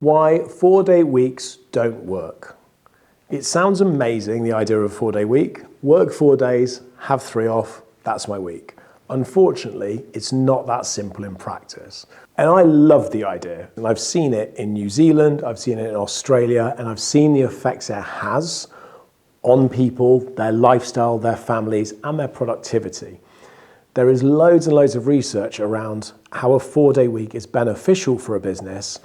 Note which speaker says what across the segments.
Speaker 1: Why 4-day weeks don't work. It sounds amazing, the idea of a 4-day week. Work 4 days, have 3 off, that's my week. Unfortunately, it's not that simple in practice. And I love the idea. And I've seen it in New Zealand, I've seen it in Australia, and I've seen the effects it has on people, their lifestyle, their families, and their productivity. There is loads and loads of research around how a 4-day week is beneficial for a business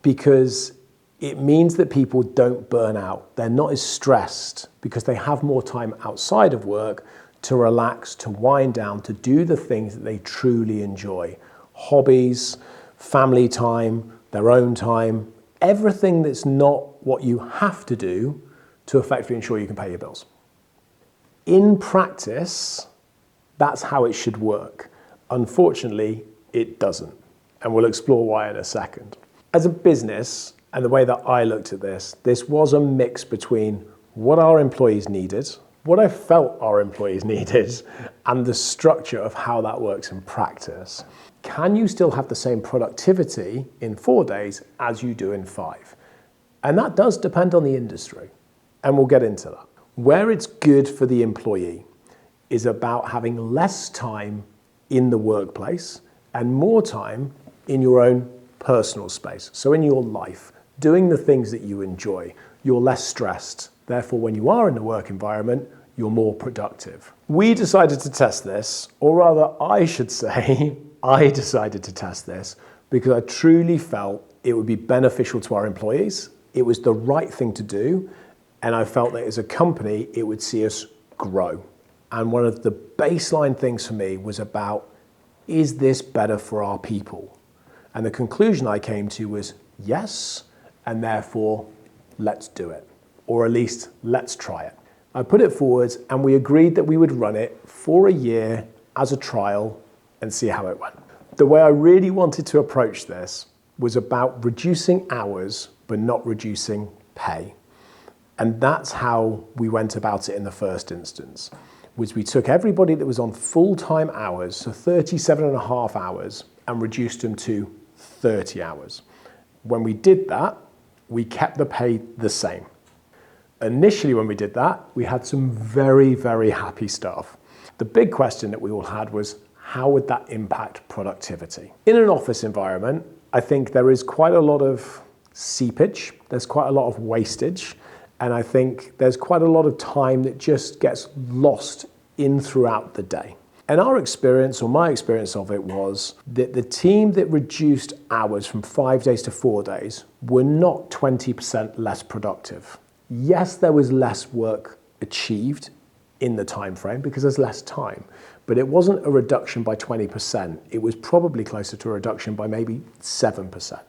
Speaker 1: because it means that people don't burn out. They're not as stressed because they have more time outside of work to relax, to wind down, to do the things that they truly enjoy. Hobbies, family time, their own time, everything that's not what you have to do to effectively ensure you can pay your bills. In practice, that's how it should work. Unfortunately, it doesn't. And we'll explore why in a second. As a business, and the way that I looked at this was a mix between what our employees needed, what I felt our employees needed, and the structure of how that works in practice. Can you still have the same productivity in 4 days as you do in 5? And that does depend on the industry, and we'll get into that. Where it's good for the employee is about having less time in the workplace and more time in your own personal space. So in your life, doing the things that you enjoy, you're less stressed. Therefore, when you are in the work environment, you're more productive. We decided to test this, or rather, I should say, I decided to test this because I truly felt it would be beneficial to our employees. It was the right thing to do, and I felt that as a company, it would see us grow. And one of the baseline things for me was about, is this better for our people? And the conclusion I came to was yes, and therefore let's do it. Or at least let's try it. I put it forward and we agreed that we would run it for a year as a trial and see how it went. The way I really wanted to approach this was about reducing hours but not reducing pay. And that's how we went about it in the first instance. Was we took everybody that was on full-time hours, so 37.5 hours, and reduced them to 30 hours. When we did that, we kept the pay the same. Initially, when we did that, we had some very, very happy staff. The big question that we all had was, how would that impact productivity? In an office environment, I think there is quite a lot of seepage, there's quite a lot of wastage, and I think there's quite a lot of time that just gets lost in throughout the day. And our experience, or my experience of it, was that the team that reduced hours from 5 days to 4 days were not 20% less productive. Yes, there was less work achieved in the time frame because there's less time, but it wasn't a reduction by 20%. It was probably closer to a reduction by maybe 7%.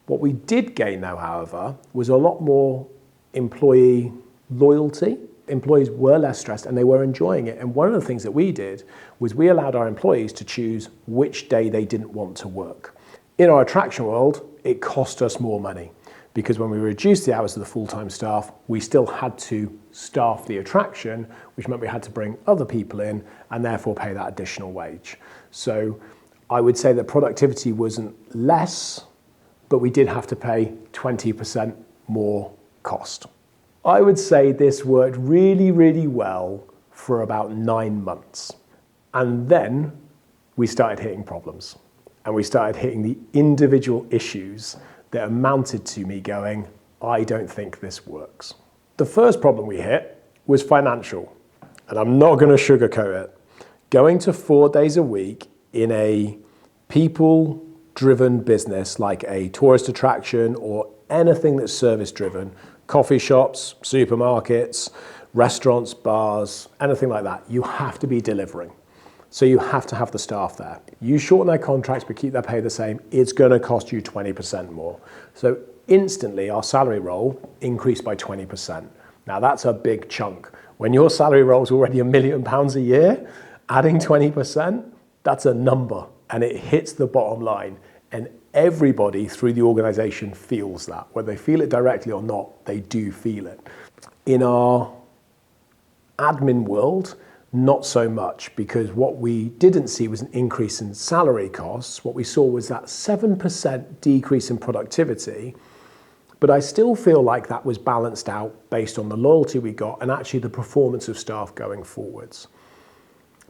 Speaker 1: What we did gain though, however, was a lot more employee loyalty. Employees were less stressed and they were enjoying it. And one of the things that we did was we allowed our employees to choose which day they didn't want to work. In our attraction world, it cost us more money because when we reduced the hours of the full-time staff, we still had to staff the attraction, which meant we had to bring other people in and therefore pay that additional wage. So I would say that productivity wasn't less, but we did have to pay 20% more cost. I would say this worked really, really well for about 9 months. And then we started hitting problems. And we started hitting the individual issues that amounted to me going, I don't think this works. The first problem we hit was financial. And I'm not going to sugarcoat it. Going to 4 days a week in a people-driven business like a tourist attraction or anything that's service-driven, coffee shops, supermarkets, restaurants, bars, anything like that, you have to be delivering. So you have to have the staff there. You shorten their contracts but keep their pay the same, it's going to cost you 20% more. So instantly our salary roll increased by 20%. Now that's a big chunk. When your salary roll is already £1 million a year, adding 20%, that's a number and it hits the bottom line. And everybody through the organization feels that. Whether they feel it directly or not, they do feel it. In our admin world, Not so much, because what we didn't see was an increase in salary costs. What we saw was that 7% decrease in productivity, but I still feel like that was balanced out based on the loyalty we got and actually the performance of staff going forwards.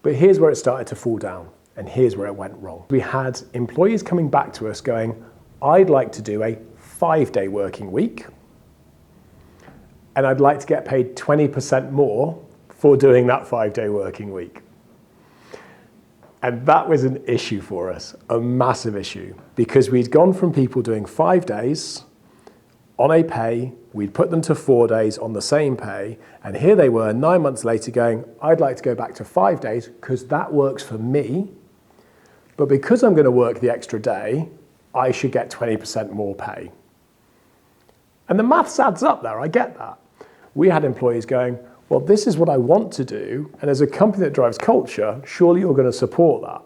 Speaker 1: But here's where it started to fall down, and here's where it went wrong. We had employees coming back to us going, I'd like to do a 5-day working week, and I'd like to get paid 20% more for doing that 5-day working week. And that was an issue for us, a massive issue, because we'd gone from people doing 5 days on a pay, we'd put them to 4 days on the same pay, and here they were 9 months later going, I'd like to go back to 5 days because that works for me, but because I'm going to work the extra day, I should get 20% more pay. And the maths adds up there, I get that. We had employees going, well, this is what I want to do, and as a company that drives culture, surely you're going to support that.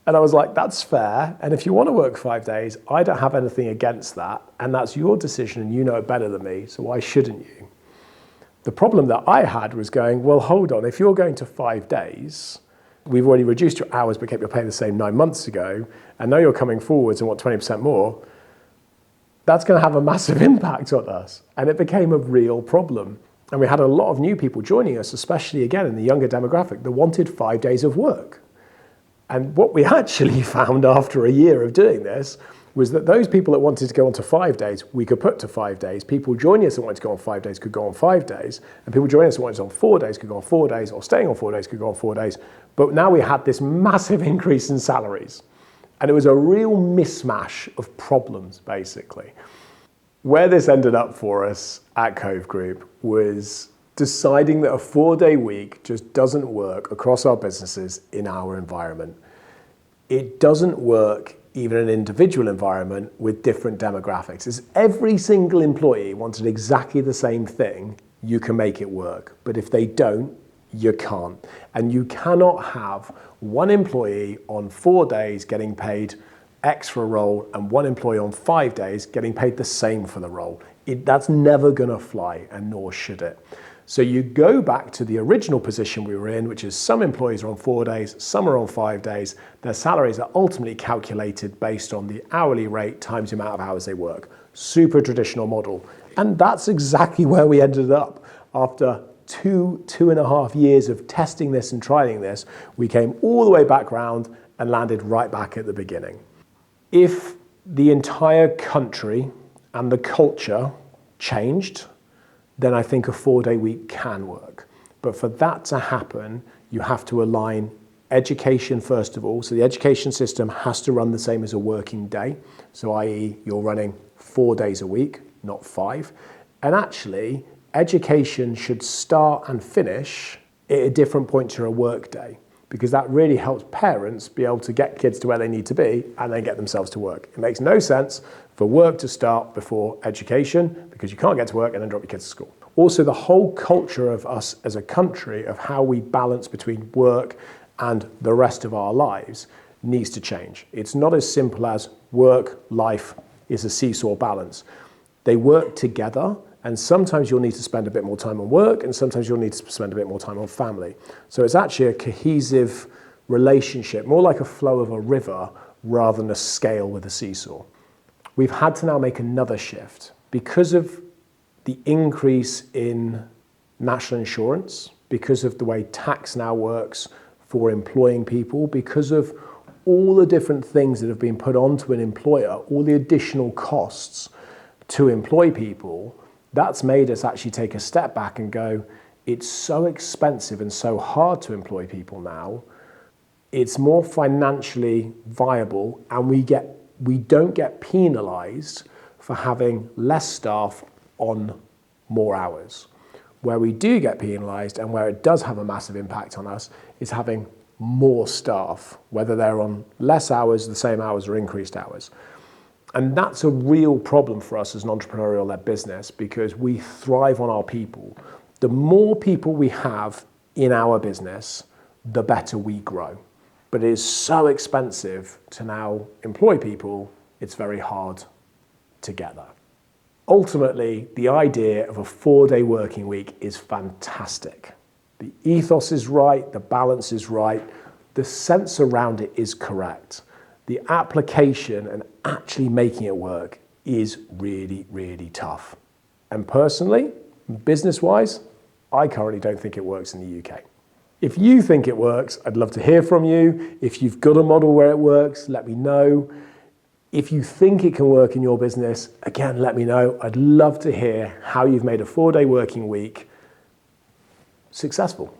Speaker 1: And I was like, that's fair, and if you want to work 5 days, I don't have anything against that, and that's your decision, and you know it better than me, so why shouldn't you? The problem that I had was going, well, hold on, if you're going to 5 days, we've already reduced your hours but kept your pay the same 9 months ago, and now you're coming forwards and want 20% more, that's going to have a massive impact on us. And it became a real problem. And we had a lot of new people joining us, especially again in the younger demographic, that wanted 5 days of work. And what we actually found after a year of doing this was that those people that wanted to go on to 5 days, we could put to 5 days. People joining us that wanted to go on 5 days could go on 5 days. And people joining us that wanted to go on 4 days could go on 4 days, or staying on 4 days could go on 4 days. But now we had this massive increase in salaries. And it was a real mismatch of problems, basically. Where this ended up for us at Cove Group was deciding that a 4-day week just doesn't work across our businesses in our environment. It doesn't work even in an individual environment with different demographics. As every single employee wanted exactly the same thing, you can make it work. But if they don't, you can't. And you cannot have one employee on 4 days getting paid X for a role and one employee on 5 days getting paid the same for the role. That's never gonna fly, and nor should it. So you go back to the original position we were in, which is some employees are on 4 days, some are on 5 days. Their salaries are ultimately calculated based on the hourly rate times the amount of hours they work. Super traditional model. And that's exactly where we ended up. After 2.5 years of testing this and trying this, we came all the way back round and landed right back at the beginning. If the entire country and the culture changed, then I think a 4-day week can work. But for that to happen, you have to align education first of all. So the education system has to run the same as a working day. So i.e. you're running 4 days a week, not 5. And actually, education should start and finish at a different point to a work day, because that really helps parents be able to get kids to where they need to be and then get themselves to work. It makes no sense for work to start before education, because you can't get to work and then drop your kids to school. Also, the whole culture of us as a country, of how we balance between work and the rest of our lives, needs to change. It's not as simple as work, life is a seesaw balance. They work together, and sometimes you'll need to spend a bit more time on work, and sometimes you'll need to spend a bit more time on family. So it's actually a cohesive relationship, more like a flow of a river rather than a scale with a seesaw. We've had to now make another shift because of the increase in national insurance, because of the way tax now works for employing people, because of all the different things that have been put onto an employer, all the additional costs to employ people. That's made us actually take a step back and go, it's so expensive and so hard to employ people now. It's more financially viable, and we don't get penalized for having less staff on more hours. Where we do get penalized, and where it does have a massive impact on us, is having more staff, whether they're on less hours, the same hours, or increased hours. And that's a real problem for us as an entrepreneurial-led business, because we thrive on our people. The more people we have in our business, the better we grow. But it is so expensive to now employ people, it's very hard to get that. Ultimately, the idea of a 4-day working week is fantastic. The ethos is right, the balance is right, the sense around it is correct. The application and actually making it work is really, really tough. And personally, business-wise, I currently don't think it works in the UK. If you think it works, I'd love to hear from you. If you've got a model where it works, let me know. If you think it can work in your business, again, let me know. I'd love to hear how you've made a 4-day working week successful.